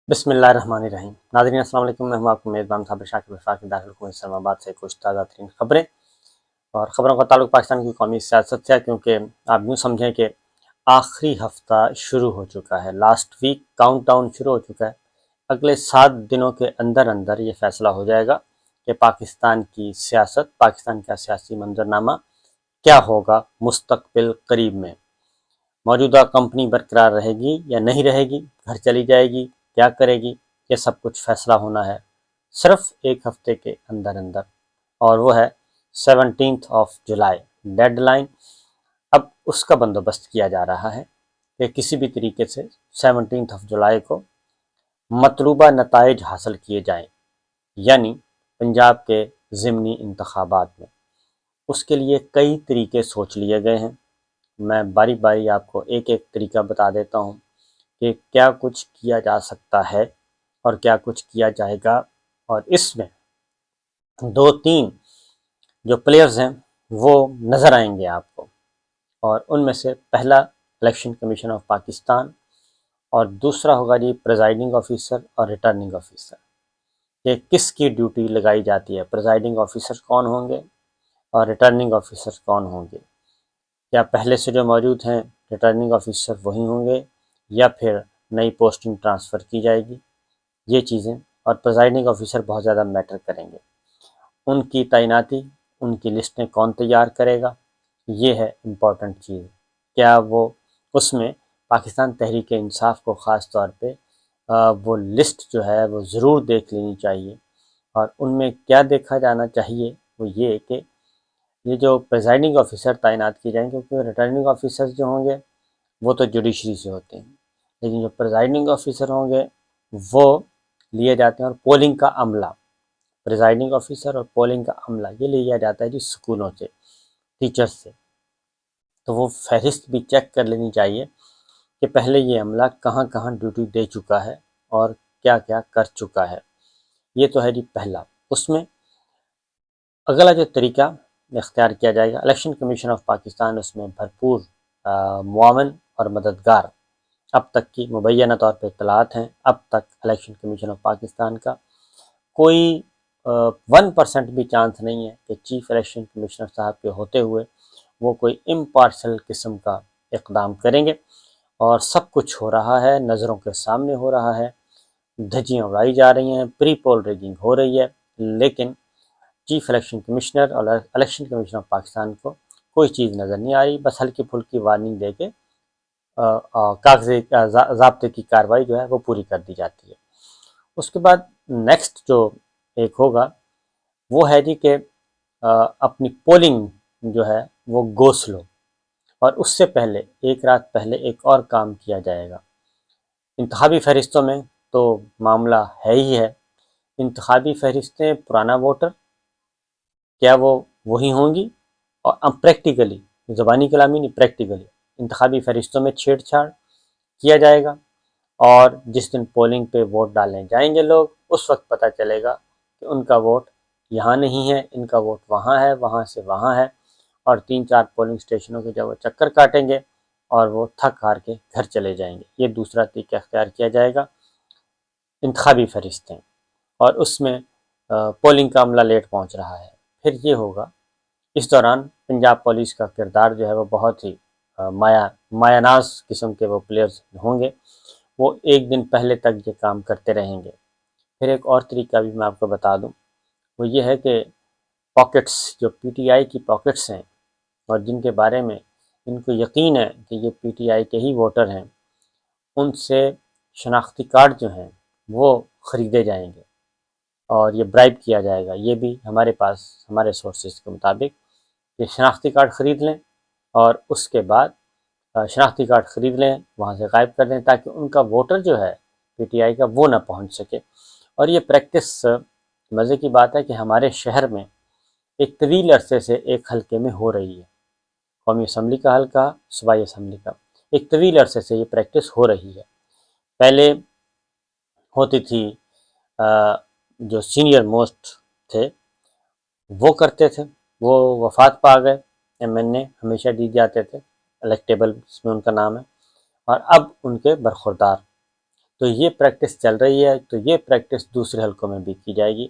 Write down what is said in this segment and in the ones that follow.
بسم اللہ الرحمن الرحیم۔ ناظرین السلام علیکم، میں ہوں آپ کو میزبان صابر شاکر وفاقی دارالحکومت اسلام آباد سے کچھ تازہ ترین خبریں اور خبروں کا تعلق پاکستان کی قومی سیاست سے ہے، کیونکہ آپ یوں سمجھیں کہ آخری ہفتہ شروع ہو چکا ہے، لاسٹ ویک کاؤنٹ ڈاؤن شروع ہو چکا ہے۔ اگلے 7 دنوں کے اندر اندر یہ فیصلہ ہو جائے گا کہ پاکستان کی سیاست، پاکستان کا سیاسی منظرنامہ کیا ہوگا مستقبل قریب میں۔ موجودہ کمپنی برقرار رہے گی یا نہیں رہے گی، گھر چلی جائے گی، کیا کرے گی، یہ سب کچھ فیصلہ ہونا ہے صرف ایک ہفتے کے اندر اندر، اور وہ ہے 17 جولائی ڈیڈ لائن۔ اب اس کا بندوبست کیا جا رہا ہے کہ کسی بھی طریقے سے 17 جولائی کو مطلوبہ نتائج حاصل کیے جائیں، یعنی پنجاب کے ضمنی انتخابات میں۔ اس کے لیے کئی طریقے سوچ لیے گئے ہیں، میں باری باری آپ کو ایک ایک طریقہ بتا دیتا ہوں کہ کیا کچھ کیا جا سکتا ہے اور کیا کچھ کیا جائے گا۔ اور اس میں 2-3 جو پلیئرز ہیں وہ نظر آئیں گے آپ کو، اور ان میں سے پہلا الیکشن کمیشن آف پاکستان، اور دوسرا ہوگا جی پریزائڈنگ آفیسر اور ریٹرننگ آفیسر، کہ کس کی ڈیوٹی لگائی جاتی ہے، پریزائڈنگ آفیسر کون ہوں گے اور ریٹرننگ آفیسر کون ہوں گے، کیا پہلے سے جو موجود ہیں ریٹرننگ آفیسر وہی ہوں گے یا پھر نئی پوسٹنگ ٹرانسفر کی جائے گی، یہ چیزیں۔ اور پریزائڈنگ آفیسر بہت زیادہ میٹر کریں گے، ان کی تعیناتی، ان کی لسٹیں کون تیار کرے گا، یہ ہے امپورٹنٹ چیز۔ کیا وہ اس میں پاکستان تحریک انصاف کو خاص طور پہ وہ لسٹ جو ہے وہ ضرور دیکھ لینی چاہیے، اور ان میں کیا دیکھا جانا چاہیے وہ یہ کہ یہ جو پریزائڈنگ آفیسر تعینات کی جائیں، کیونکہ ریٹرننگ آفیسر جو ہوں گے وہ تو جوڈیشری سے ہوتے ہیں، لیکن جو پریزائڈنگ آفیسر ہوں گے وہ لیے جاتے ہیں، اور پولنگ کا عملہ، پریزائڈنگ آفیسر اور پولنگ کا عملہ یہ لیا جاتا ہے جی سکولوں سے، ٹیچرز سے۔ تو وہ فہرست بھی چیک کر لینی چاہیے کہ پہلے یہ عملہ کہاں کہاں ڈیوٹی دے چکا ہے اور کیا کیا کر چکا ہے۔ یہ تو ہے جی پہلا۔ اس میں اگلا جو طریقہ اختیار کیا جائے گا، الیکشن کمیشن آف پاکستان اس میں بھرپور معاون اور مددگار اب تک کی مبینہ طور پہ اطلاعات ہیں، اب تک الیکشن کمیشن آف پاکستان کا کوئی 1% بھی چانس نہیں ہے کہ چیف الیکشن کمشنر صاحب کے ہوتے ہوئے وہ کوئی امپارشل قسم کا اقدام کریں گے، اور سب کچھ ہو رہا ہے، نظروں کے سامنے ہو رہا ہے، دھجیاں اڑائی جا رہی ہیں، پری پول ریگنگ ہو رہی ہے، لیکن چیف الیکشن کمشنر اور الیکشن کمیشن آف پاکستان کو کوئی چیز نظر نہیں آ رہی، بس ہلکی پھلکی وارننگ دے کے کاغذی ضابطے کی کارروائی جو ہے وہ پوری کر دی جاتی ہے۔ اس کے بعد نیکسٹ جو ایک ہوگا وہ ہے جی کہ اپنی پولنگ جو ہے وہ گو سلو، اور اس سے پہلے ایک رات پہلے ایک اور کام کیا جائے گا۔ انتخابی فہرستوں میں تو معاملہ ہے ہی ہے، انتخابی فہرستیں پرانا ووٹر کیا وہ وہی ہوں گی، اور پریکٹیکلی، زبانی کلامی نہیں، پریکٹیکلی انتخابی فہرستوں میں چھیڑ چھاڑ کیا جائے گا، اور جس دن پولنگ پہ ووٹ ڈالنے جائیں گے لوگ اس وقت پتہ چلے گا کہ ان کا ووٹ یہاں نہیں ہے، ان کا ووٹ وہاں ہے، وہاں سے وہاں ہے، اور 3-4 پولنگ اسٹیشنوں کے جب وہ چکر کاٹیں گے اور وہ تھک ہار کے گھر چلے جائیں گے۔ یہ دوسرا طریقہ اختیار کیا جائے گا، انتخابی فہرستیں، اور اس میں پولنگ کا عملہ لیٹ پہنچ رہا ہے۔ پھر یہ ہوگا اس دوران پنجاب پولیس کا کردار جو ہے وہ بہت ہی مایہ ناز قسم کے وہ پلیئرز ہوں گے، وہ ایک دن پہلے تک یہ کام کرتے رہیں گے۔ پھر ایک اور طریقہ بھی میں آپ کو بتا دوں، وہ یہ ہے کہ پاکٹس، جو پی ٹی آئی کی پاکٹس ہیں اور جن کے بارے میں ان کو یقین ہے کہ یہ پی ٹی آئی کے ہی ووٹر ہیں، ان سے شناختی کارڈ جو ہیں وہ خریدے جائیں گے اور یہ برائب کیا جائے گا۔ یہ بھی ہمارے پاس ہمارے سورسز کے مطابق یہ شناختی کارڈ خرید لیں، اور اس کے بعد شناختی کارڈ خرید لیں، وہاں سے غائب کر دیں تاکہ ان کا ووٹر جو ہے پی ٹی آئی کا وہ نہ پہنچ سکے۔ اور یہ پریکٹس مزے کی بات ہے کہ ہمارے شہر میں ایک طویل عرصے سے ایک حلقے میں ہو رہی ہے، قومی اسمبلی کا حلقہ، صوبائی اسمبلی کا، ایک طویل عرصے سے یہ پریکٹس ہو رہی ہے۔ پہلے ہوتی تھی جو سینئر موسٹ تھے وہ کرتے تھے، وہ وفات پا گئے، ایم این اے ہمیشہ دی جاتے تھے، الیکٹیبل اس میں ان کا نام ہے، اور اب ان کے برخوردار تو یہ پریکٹس چل رہی ہے، تو یہ پریکٹس دوسرے حلقوں میں بھی کی جائے گی،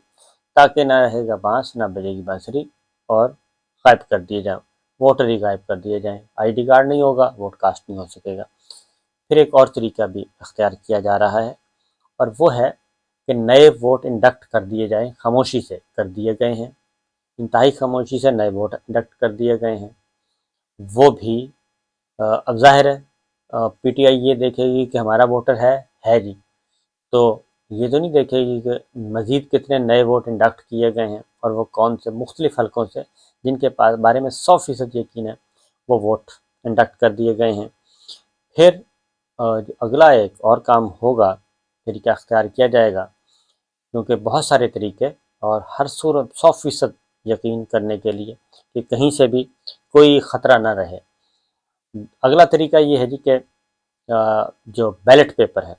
تاکہ نہ رہے گا بانس نہ بجے گی بانسری، اور غائب کر دیے جائیں، ووٹر ہی غائب کر دیے جائیں، آئی ڈی کارڈ نہیں ہوگا، ووٹ کاسٹ نہیں ہو سکے گا۔ پھر ایک اور طریقہ بھی اختیار کیا جا رہا ہے، اور وہ ہے کہ نئے ووٹ انڈکٹ کر دیے جائیں، خاموشی سے کر دیے گئے ہیں، انتہائی خاموشی سے نئے ووٹ انڈکٹ کر دیے گئے ہیں۔ وہ بھی اب ظاہر ہے پی ٹی آئی یہ دیکھے گی کہ ہمارا ووٹر ہے جی، تو یہ تو نہیں دیکھے گی کہ مزید کتنے نئے ووٹ انڈکٹ کیے گئے ہیں، اور وہ کون سے مختلف حلقوں سے جن کے پاس بارے میں 100% یقین ہے وہ ووٹ انڈکٹ کر دیے گئے ہیں۔ پھر جو اگلا ایک اور کام ہوگا، طریقہ اختیار کیا جائے گا، کیونکہ بہت سارے طریقے، اور ہر صورت 100% یقین کرنے کے لیے کہ کہیں سے بھی کوئی خطرہ نہ رہے۔ اگلا طریقہ یہ ہے جی کہ جو بیلٹ پیپر ہے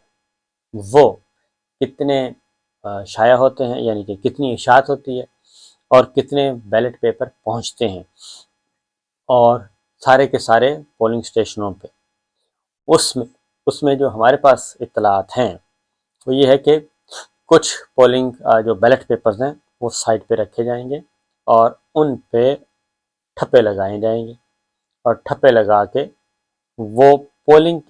وہ کتنے شائع ہوتے ہیں، یعنی کہ کتنی اشاعت ہوتی ہے، اور کتنے بیلٹ پیپر پہنچتے ہیں، اور سارے کے سارے پولنگ اسٹیشنوں پہ۔ اس میں جو ہمارے پاس اطلاعات ہیں وہ یہ ہے کہ کچھ پولنگ جو بیلٹ پیپرز ہیں وہ سائٹ پہ رکھے جائیں گے، اور ان پہ ٹھپے لگائے جائیں گے، اور ٹھپے لگا کے وہ پولنگ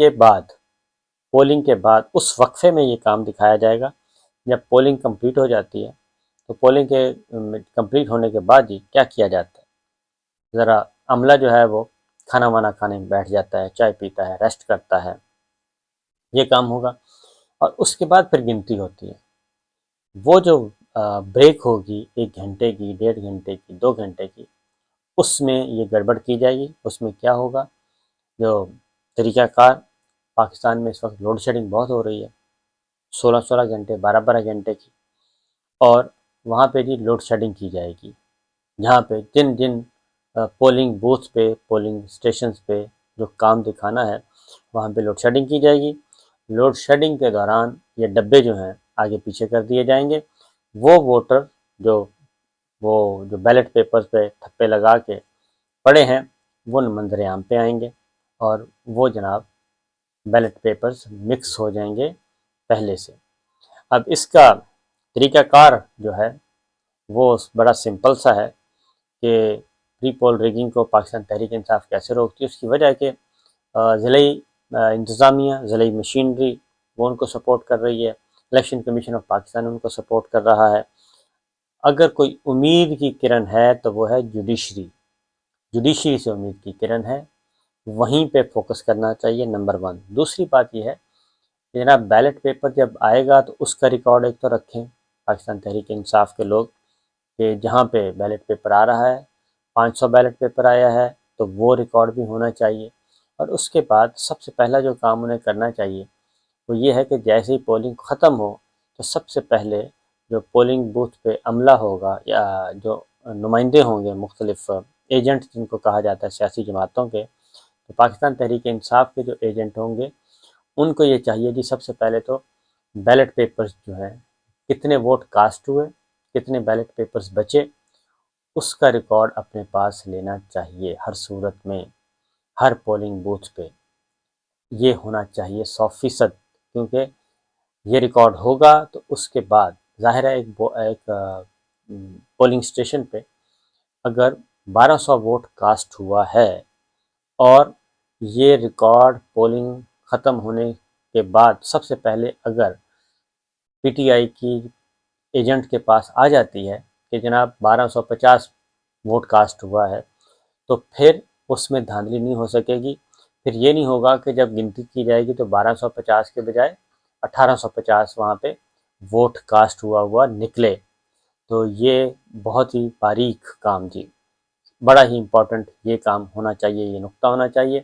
کے بعد اس وقفے میں یہ کام دکھایا جائے گا۔ جب پولنگ کمپلیٹ ہو جاتی ہے تو پولنگ کے کمپلیٹ ہونے کے بعد ہی کیا کیا جاتا ہے، ذرا عملہ جو ہے وہ کھانا وانا کھانے میں بیٹھ جاتا ہے، چائے پیتا ہے، ریسٹ کرتا ہے، یہ کام ہوگا۔ اور اس کے بعد پھر گنتی ہوتی ہے، وہ جو بریک ہوگی 1 گھنٹے کی، 1.5 گھنٹے کی، 2 گھنٹے کی، اس میں یہ گڑبڑ کی جائے گی۔ اس میں کیا ہوگا، جو طریقہ کار پاکستان میں اس وقت لوڈ شیڈنگ بہت ہو رہی ہے، 16 گھنٹے، 12 گھنٹے کی، اور وہاں پہ جی لوڈ شیڈنگ کی جائے گی، جہاں پہ جن جن پولنگ بوتھ پہ، پولنگ اسٹیشنز پہ جو کام دکھانا ہے وہاں پہ لوڈ شیڈنگ کی جائے گی۔ لوڈ شیڈنگ کے دوران یہ ڈبے جو ہیں آگے پیچھے کر دیے جائیں گے، وہ ووٹر جو بیلٹ پیپرز پہ ٹھپے لگا کے پڑے ہیں وہ منظر عام پہ آئیں گے، اور وہ جناب بیلٹ پیپرز مکس ہو جائیں گے پہلے سے۔ اب اس کا طریقہ کار جو ہے وہ بڑا سمپل سا ہے کہ پری پول ریگنگ کو پاکستان تحریک انصاف کیسے روکتی ہے۔ اس کی وجہ ہے کہ ضلعی انتظامیہ، ضلعی مشینری وہ ان کو سپورٹ کر رہی ہے، الیکشن کمیشن آف پاکستان ان کو سپورٹ کر رہا ہے۔ اگر کوئی امید کی کرن ہے تو وہ ہے جوڈیشری سے امید کی کرن ہے، وہیں پہ فوکس کرنا چاہیے، نمبر 1۔ دوسری بات یہ ہے کہ جناب بیلٹ پیپر جب آئے گا تو اس کا ریکارڈ ایک تو رکھیں پاکستان تحریک انصاف کے لوگ، کہ جہاں پہ بیلٹ پیپر آ رہا ہے، 500 بیلٹ پیپر آیا ہے تو وہ ریکارڈ بھی ہونا چاہیے۔ اور اس کے بعد سب سے پہلا جو کام انہیں کرنا چاہیے وہ یہ ہے کہ جیسے ہی پولنگ ختم ہو تو سب سے پہلے جو پولنگ بوتھ پہ عملہ ہوگا، یا جو نمائندے ہوں گے مختلف ایجنٹ جن کو کہا جاتا ہے سیاسی جماعتوں کے، تو پاکستان تحریک انصاف کے جو ایجنٹ ہوں گے ان کو یہ چاہیے جی سب سے پہلے تو بیلٹ پیپرز جو ہیں کتنے ووٹ کاسٹ ہوئے، کتنے بیلٹ پیپرز بچے، اس کا ریکارڈ اپنے پاس لینا چاہیے۔ ہر صورت میں ہر پولنگ بوتھ پہ یہ ہونا چاہیے 100%، کیونکہ یہ ریکارڈ ہوگا تو اس کے بعد ظاہر ہے ایک پولنگ اسٹیشن پہ اگر 1200 ووٹ کاسٹ ہوا ہے، اور یہ ریکارڈ پولنگ ختم ہونے کے بعد سب سے پہلے اگر پی ٹی آئی کی ایجنٹ کے پاس آ جاتی ہے کہ جناب 1250 ووٹ کاسٹ ہوا ہے، تو پھر اس میں دھاندلی نہیں ہو سکے گی۔ پھر یہ نہیں ہوگا کہ جب گنتی کی جائے گی تو 1250 کے بجائے 1850 وہاں پہ ووٹ کاسٹ ہوا نکلے۔ تو یہ بہت ہی باریک کام جی، بڑا ہی امپورٹنٹ یہ کام ہونا چاہیے، یہ نقطہ ہونا چاہیے۔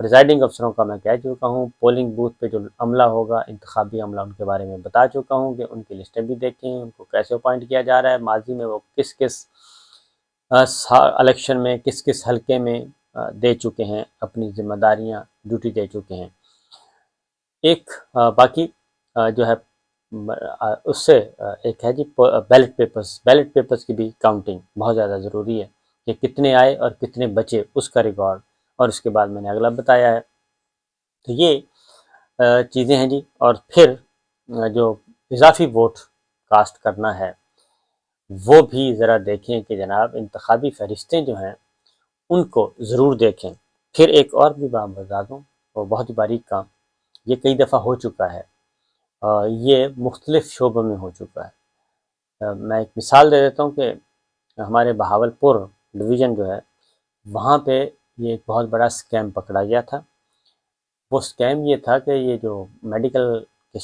پریزائڈنگ افسروں کا میں کہہ چکا ہوں، پولنگ بوتھ پہ جو عملہ ہوگا، انتخابی عملہ، ان کے بارے میں بتا چکا ہوں کہ ان کی لسٹیں بھی دیکھیں، ان کو کیسے اپوائنٹ کیا جا رہا ہے، ماضی میں وہ کس کس الیکشن میں کس کس حلقے میں دے چکے ہیں، اپنی ذمہ داریاں ڈیوٹی دے چکے ہیں۔ ایک باقی جو ہے اس سے ایک ہے جی بیلٹ پیپرز کی بھی کاؤنٹنگ بہت زیادہ ضروری ہے، کہ کتنے آئے اور کتنے بچے، اس کا ریکارڈ، اور اس کے بعد میں نے اگلا بتایا ہے۔ تو یہ چیزیں ہیں جی. اور پھر جو اضافی ووٹ کاسٹ کرنا ہے وہ بھی ذرا دیکھیں کہ جناب انتخابی فہرستیں جو ہیں ان کو ضرور دیکھیں. پھر ایک اور بھی بات بتا دوں، وہ بہت ہی باریک کام، یہ کئی دفعہ ہو چکا ہے، یہ مختلف شعبوں میں ہو چکا ہے. میں ایک مثال دے دیتا ہوں کہ ہمارے بہاولپور ڈویژن جو ہے وہاں پہ یہ ایک بہت بڑا اسکیم پکڑا گیا تھا. وہ اسکیم یہ تھا کہ یہ جو میڈیکل کے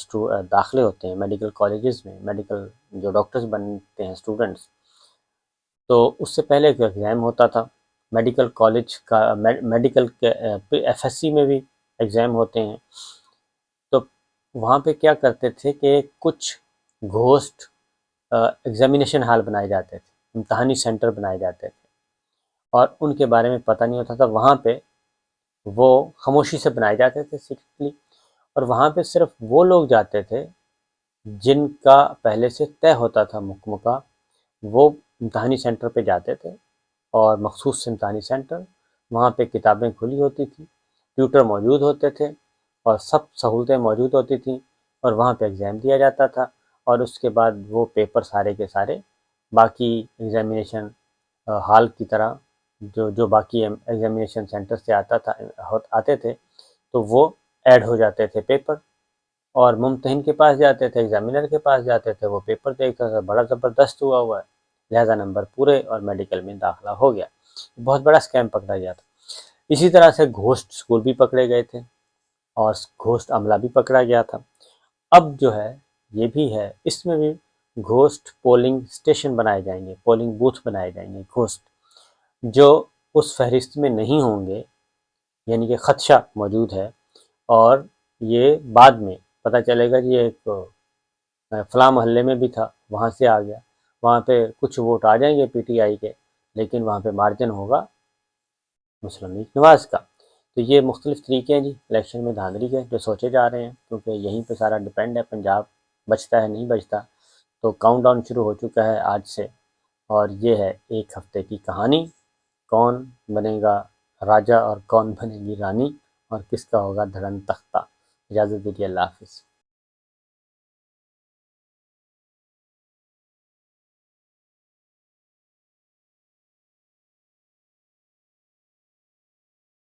داخلے ہوتے ہیں میڈیکل کالجز میں، میڈیکل جو ڈاکٹرز بنتے ہیں اسٹوڈنٹس، تو اس سے پہلے ایک ایگزام ہوتا تھا میڈیکل کالج کا، میڈیکل کے ایف ایس سی میں بھی ایگزام ہوتے ہیں. تو وہاں پہ کیا کرتے تھے کہ کچھ گھوسٹ ایگزامینیشن ہال بنائے جاتے تھے، امتحانی سینٹر بنائے جاتے تھے، اور ان کے بارے میں پتہ نہیں ہوتا تھا. وہاں پہ وہ خاموشی سے بنائے جاتے تھے سیکرٹلی، اور وہاں پہ صرف وہ لوگ جاتے تھے جن کا پہلے سے طے ہوتا تھا مکمہ، وہ امتحانی سینٹر پہ جاتے تھے. اور مخصوص امتحانی سینٹر، وہاں پہ کتابیں کھلی ہوتی تھیں، ٹیوٹر موجود ہوتے تھے، اور سب سہولتیں موجود ہوتی تھیں، اور وہاں پہ ایگزام دیا جاتا تھا. اور اس کے بعد وہ پیپر سارے کے سارے باقی ایگزامینیشن ہال کی طرح جو باقی ایگزامینیشن سینٹر سے آتے تھے تو وہ ایڈ ہو جاتے تھے پیپر، اور ممتحن کے پاس جاتے تھے، ایگزامینر کے پاس جاتے تھے، وہ پیپر دیکھتا تھا بڑا زبردست ہوا ہے، لہذا نمبر پورے اور میڈیکل میں داخلہ ہو گیا. بہت بڑا اسکیم پکڑا گیا تھا. اسی طرح سے گھوسٹ اسکول بھی پکڑے گئے تھے اور گھوسٹ عملہ بھی پکڑا گیا تھا. اب جو ہے یہ بھی ہے، اس میں بھی گھوسٹ پولنگ اسٹیشن بنائے جائیں گے، پولنگ بوتھ بنائے جائیں گے گھوسٹ، جو اس فہرست میں نہیں ہوں گے، یعنی کہ خدشہ موجود ہے. اور یہ بعد میں پتہ چلے گا کہ یہ ایک فلاں محلے میں بھی تھا، وہاں سے آ گیا، وہاں پہ کچھ ووٹ آ جائیں گے پی ٹی آئی کے، لیکن وہاں پہ مارجن ہوگا مسلم لیگ نواز کا. تو یہ مختلف طریقے ہیں جی الیکشن میں دھاندلی کے جو سوچے جا رہے ہیں، کیونکہ یہیں پہ سارا ڈپینڈ ہے، پنجاب بچتا ہے نہیں بچتا. تو کاؤنٹ ڈاؤن شروع ہو چکا ہے آج سے، اور یہ ہے ایک ہفتے کی کہانی، کون بنے گا راجہ اور کون بنے گی رانی، اور کس کا ہوگا دھڑن تختہ. اجازت دیجیے، اللہ حافظ.